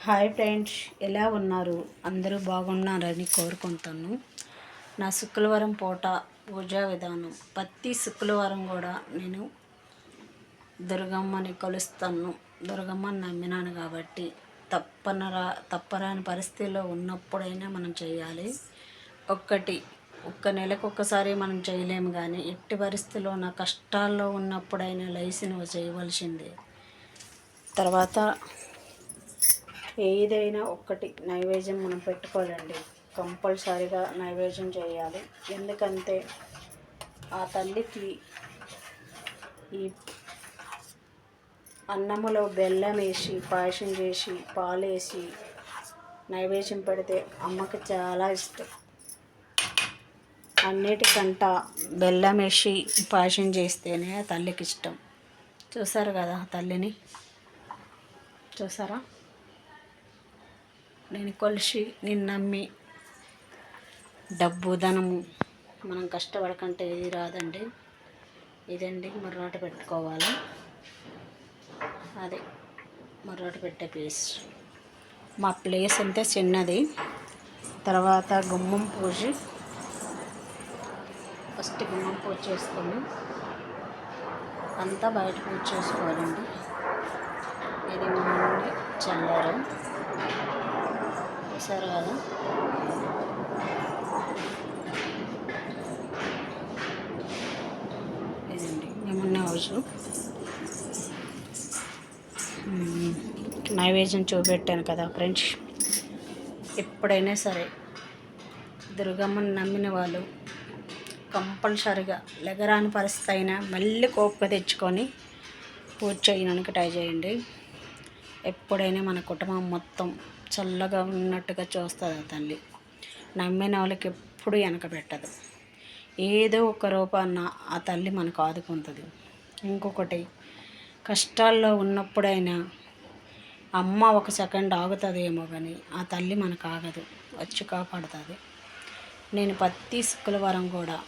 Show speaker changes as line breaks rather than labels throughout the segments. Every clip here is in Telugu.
హాయ్ ఫ్రెండ్స్, ఎలా ఉన్నారు? అందరూ బాగున్నారని కోరుకుంటాను. నా శుక్రవారం పూట పూజా విధానం ప్రతి శుక్రవారం కూడా నేను దుర్గమ్మని కొలుస్తాను. దుర్గమ్మని నమ్మినాను కాబట్టి తప్పరాని పరిస్థితిలో ఉన్నప్పుడైనా మనం చేయాలి. ఒక్క నెలకు ఒక్కసారి మనం చేయలేము, కానీ ఎట్టి పరిస్థితుల్లో నా కష్టాల్లో ఉన్నప్పుడైనా లేచి నువ్వు చేయవలసిందే. తర్వాత ఏదైనా ఒక్కటి నైవేద్యం మనం పెట్టుకోవాలండి. కంపల్సరీగా నైవేద్యం చేయాలి. ఎందుకంటే ఆ తల్లికి ఈ అన్నములో బెల్లం వేసి పాయసం చేసి పాలేసి నైవేద్యం పెడితే అమ్మకి చాలా ఇష్టం. అన్నిటికంట బెల్లం వేసి పాయసం చేస్తేనే ఆ తల్లికి ఇష్టం. చూసారు కదా తల్లిని, చూసారా? నేను కొలిసి నేను నమ్మి డబ్బు ధనము మనం కష్టపడకంటే ఏది రాదండి. ఇదండి మర్రాట పెట్టుకోవాలి. అది మర్రాట పెట్టే ప్లేస్. మా ప్లేస్ అంతే చిన్నది. తర్వాత గుమ్మం పూజ, ఫస్ట్ గుమ్మం పూజ చేసుకొని అంతా బయట పూజ చేసుకోవాలండి. ఇది ముందు చల్లారు చూసారు కదా. ఇదండి ఏమన్నా రోజు నైవేద్యం చూపెట్టాను కదా ఫ్రెండ్స్. ఎప్పుడైనా సరే దుర్గమ్మని నమ్మిన వాళ్ళు కంపల్సరిగా లెగరాని పరిస్థితి అయినా మళ్ళీ కోపిక తెచ్చుకొని పూజ చేయడానికి ట్రై చేయండి. ఎప్పుడైనా మన కుటుంబం మొత్తం చల్లగా ఉన్నట్టుగా చూస్తుంది ఆ తల్లి. నమ్మిన వాళ్ళకి ఎప్పుడు వెనక పెట్టదు. ఏదో ఒక రూపాన్న ఆ తల్లి మనకు ఆదుకుంటుంది. ఇంకొకటి, కష్టాల్లో ఉన్నప్పుడైనా అమ్మ ఒక సెకండ్ ఆగుతుందేమో కానీ ఆ తల్లి మనకు ఆగదు, వచ్చి కాపాడుతుంది. నేను ప్రతి శుక్రవారం కూడా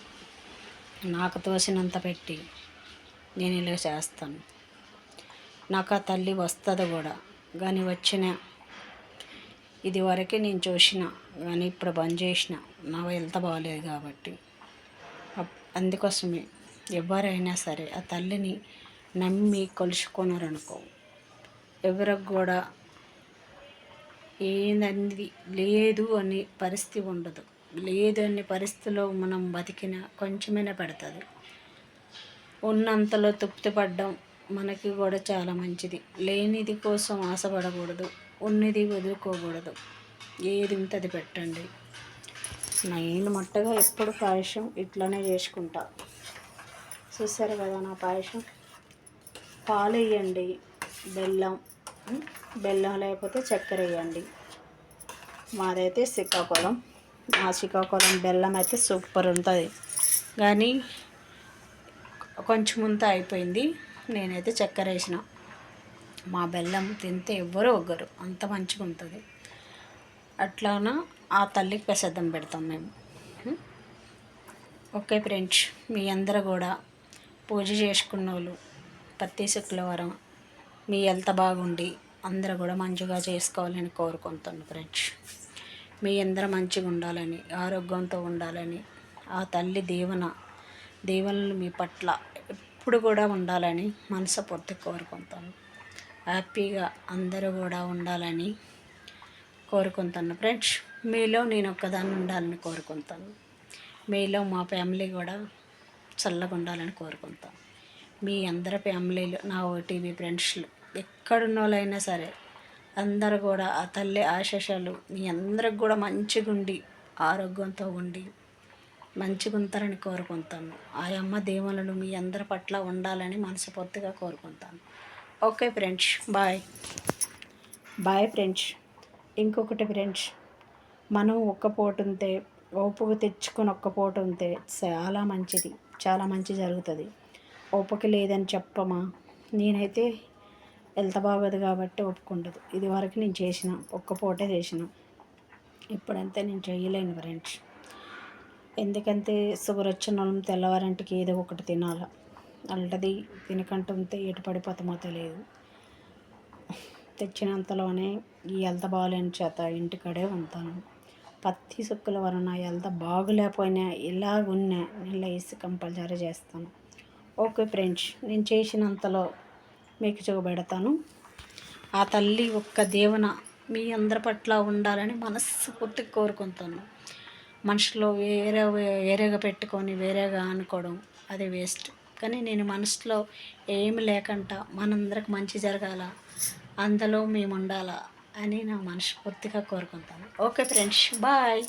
నాకు తోసినంత పెట్టి నేను ఇలా చేస్తాను. నాకు ఆ తల్లి వస్తుంది కూడా, కానీ వచ్చిన ఇది వరకే నేను చూసిన, కానీ ఇప్పుడు బంద్ చేసిన. నా హెల్త్ బాగాలేదు కాబట్టి. అందుకోసమే ఎవరైనా సరే ఆ తల్లిని నమ్మి కొలుచుకున్నారనుకో, ఎవరికి కూడా ఏందనేది లేదు అనే పరిస్థితి ఉండదు. లేదు అనే పరిస్థితిలో మనం బతికిన కొంచెమైనా పెడుతుంది. ఉన్నంతలో తృప్తి పడ్డం మనకి కూడా చాలా మంచిది. లేనిది కోసం ఆశపడకూడదు, ఉన్నది వదులుకోకూడదు. ఏది ఉంటుంది పెట్టండి. నేను మట్టుగా ఎప్పుడు పాయసం ఇట్లానే చేసుకుంటా. చూసారు కదా నా పాయసం. పాలు వేయండి, బెల్లం లేకపోతే చక్కెర వేయండి. మాదైతే శ్రీకాకుళం. ఆ శ్రీకాకుళం బెల్లం అయితే సూపర్ ఉంటుంది, కానీ కొంచెం ముంత అయిపోయింది. నేనైతే చక్కెర వేసిన. మా బెల్లం తింటే ఎవ్వరూ ఒగ్గరు, అంత మంచిగా ఉంటుంది. అట్లాన ఆ తల్లికి ప్రసాదం పెడతాం మేము. ఓకే ఫ్రెండ్స్, మీ అందరూ కూడా పూజ చేసుకున్న వాళ్ళు ప్రతి శుక్రవారం మీ హెల్త్ బాగుండి అందరూ కూడా మంచిగా చేసుకోవాలని కోరుకుంటాను ఫ్రెండ్స్. మీ అందరూ మంచిగా ఉండాలని, ఆరోగ్యంతో ఉండాలని, ఆ తల్లి దీవెనలు మీ పట్ల ఎప్పుడు కూడా ఉండాలని మనస్ఫూర్తిగా కోరుకుంటాను. హ్యాపీగా అందరూ కూడా ఉండాలని కోరుకుంటాను ఫ్రెండ్స్. మీలో నేను ఒక్కదాన్ని ఉండాలని కోరుకుంటాను. మీలో మా ఫ్యామిలీ కూడా చల్లగా ఉండాలని కోరుకుంటాను. మీ అందరి ఫ్యామిలీలు, నా ఓటీవీ ఫ్రెండ్స్లు ఎక్కడున్న వాళ్ళైనా సరే అందరూ కూడా ఆ తల్లి ఆశీస్సులు మీ అందరికి కూడా మంచిగా ఉండి ఆరోగ్యంతో ఉండి మంచిగా ఉంటారని కోరుకుంటాను. ఆ అమ్మ దీవెనలు మీ అందరి పట్ల ఉండాలని మనస్ఫూర్తిగా కోరుకుంటాను. Okay friends, bye friends. ఇంకొకటి ఫ్రెండ్స్, మనం ఒక్క పూట ఉంటే ఓపిక తెచ్చుకొని ఒక్క పూట ఉంటే చాలా మంచిది, చాలా మంచి జరుగుతుంది. ఓపిక లేదని చెప్పమా. నేనైతే హెల్త్ బాగోదు కాబట్టి ఒప్పుకుండదు. ఇది వరకు నేను చేసిన ఒక్క పూటే చేసిన, ఇప్పుడంతే నేను చేయలేను ఫ్రెండ్స్. ఎందుకంటే షుగర్ వచ్చిన వాళ్ళం తెల్లవారింటికి ఏదో ఒకటి తినాలి. అలాంటిది తినకంటుంటే ఎటు పడిపోతామో తెలియదు. తెచ్చినంతలోనే ఈ హెల్త్ బాగాలేని చేత ఇంటికాడే ఉంటాను. ప్రతి శుక్రవారం నా హెల్త్ బాగులేకపోయినా ఇలాగున్నా నేను లేసి కంపల్సరీ చేస్తాను. ఓకే ఫ్రెండ్స్, నేను చేసినంతలో మీకు చూపెడతాను. ఆ తల్లి ఒక్క దేవున మీ అందరి పట్ల ఉండాలని మనస్ఫూర్తిగా కోరుకుంటాను. మనసులో వేరేగా పెట్టుకొని వేరేగా అనుకోవడం అది వేస్ట్. కానీ నేను మనసులో ఏమి లేకుండా మనందరికి మంచి జరగాల, అందులో మేము ఉండాలా అని నా మనస్ఫూర్తిగా కోరుకుంటాను. Okay friends, bye.